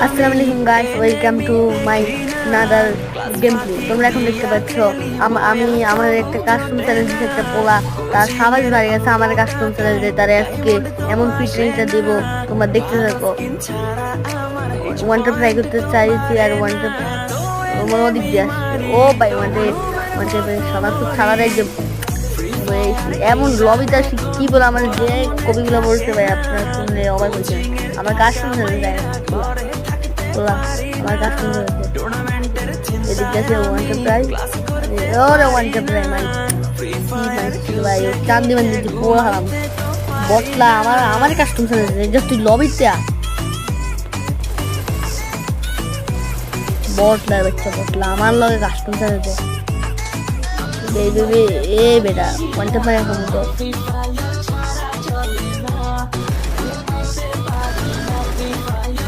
আসসালামু আলাইকুম guys, welcome to my another game play. তোমরা এখন দেখতে পাচ্ছ আমি আমার একটা কাস্টম চ্যালেঞ্জ একটা পোলা তার সাবাস বাড়ি গেছে আমার কাস্টম চ্যালেঞ্জে। তার আজকে এমন ফিটনেসটা দেব, তোমরা দেখতে থাকো। ওয়ানটা ট্রাই করতে চাইছি আর ওয়ানটা আমার ওদিক দিয়ে আসছে। ও ভাই ওয়ানটা সবার খুব খারাপ একদম এমন লবিটা কি বলে আমার যে কবিগুলো বলছে ভাই, আপনার শুনলে অবাক হয়েছে। আমার কাস্টম চ্যালেঞ্জ আমার কাস্টম এদিক গেছে ওয়ানটা প্রায় ওরে ওয়ানটা প্রায় ভাই চান্দি বান্দি পুরো হারাম বটলা আমার কাস্টম চ্যালেঞ্জ তুই লবিতে বটলা বাচ্চা বটলা আমার লগে কাস্টম চ্যালেঞ্জ এ বেটা ওয়ানটা প্রায় এখন তো